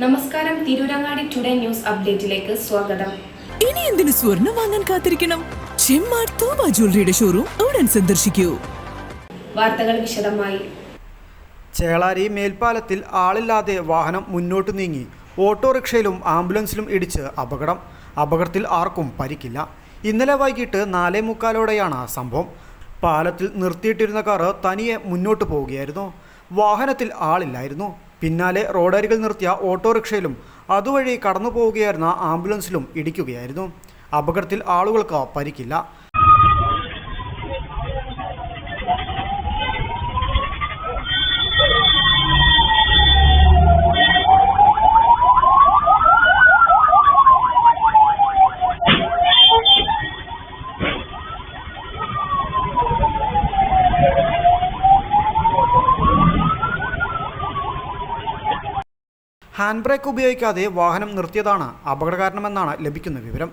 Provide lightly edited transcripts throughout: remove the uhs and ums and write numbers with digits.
നമസ്കാരം, Tirurangadi today news അപ്ഡേറ്റിലേക്ക് സ്വാഗതം. ഇനി എന്തിനു സ്വർണം വാങ്ങാൻ കാത്തിരിക്കണം? ചെമ്മാട് തോബ ജ്വല്ലറിയുടെ ഷോറൂം ഉടൻ സന്ദർശിക്കൂ. വാർത്തകൾ വിശദമായി. ചേളാരി മേൽപ്പാലത്തിൽ ആളില്ലാതെ വാഹനം മുന്നോട്ട് നീങ്ങി ഓട്ടോറിക്ഷയിലും ആംബുലൻസിലും ഇടിച്ച് അപകടത്തിൽ ആർക്കും പരിക്കില്ല. ഇന്നലെ വൈകിട്ട് 4:45 സംഭവം. പാലത്തിൽ നിർത്തിയിട്ടിരുന്ന കാറ് തനിയെ മുന്നോട്ട് പോവുകയായിരുന്നു. വാഹനത്തിൽ ആളില്ലായിരുന്നു. പിന്നാലെ റോഡരികിൽ നിർത്തിയ ഓട്ടോറിക്ഷയിലും അതുവഴി കടന്നു പോവുകയായിരുന്ന ആംബുലൻസിലും ഇടിക്കുകയായിരുന്നു. അപകടത്തിൽ ആളുകൾക്ക് പരിക്കില്ല. ഹാൻഡ് ബ്രേക്ക് ഉപയോഗിക്കാതെ വാഹനം നിർത്തിയതാണ് അപകടകാരണമെന്നാണ് ലഭിക്കുന്ന വിവരം.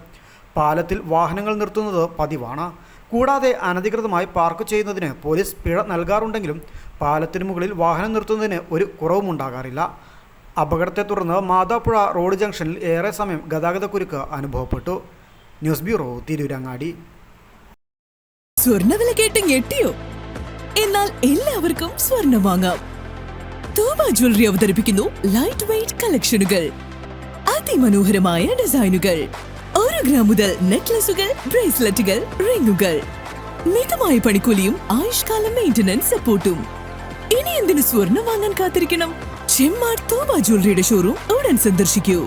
പാലത്തിൽ വാഹനങ്ങൾ നിർത്തുന്നത് പതിവാണ്. കൂടാതെ അനധികൃതമായി പാർക്ക് ചെയ്യുന്നതിന് പോലീസ് പിഴ നൽകാറുണ്ടെങ്കിലും പാലത്തിനു മുകളിൽ വാഹനം നിർത്തുന്നതിന് ഒരു കുറവുമുണ്ടാകാറില്ല. അപകടത്തെ തുടർന്ന് മാതാപ്പുഴ റോഡ് ജംഗ്ഷനിൽ ഏറെ സമയം ഗതാഗതക്കുരുക്ക് അനുഭവപ്പെട്ടു. News bureau, Tirurangadi. സ്വർണ്ണവില കേട്ട് ഞെട്ടിയോ? എന്നാൽ എല്ലാവർക്കും സ്വർണം വാങ്ങാം. തോബ ജ്വല്ലറി അവതരിപ്പിക്കുന്നു ലൈറ്റ് വെയ്റ്റ് കളക്ഷനുകൾ, അതിമനോഹരമായ ഡിസൈനുകൾ. 1 ഗ്രാം മുതൽ നെക്ലസുകൾ, ബ്രേസ്ലെറ്റുകൾ, റിങ്ങുകൾ. മിതമായ പണിക്കൂലിയും ആയുഷ്കാല മെയിന്റനൻസ് സപ്പോർട്ടും. ഇനി എന്തിനു സ്വർണം വാങ്ങാൻ കാത്തിരിക്കണം? ചെമ്മാട് തോബ ജ്വല്ലറിയുടെ ഷോറൂം ഉടൻ സന്ദർശിക്കൂ.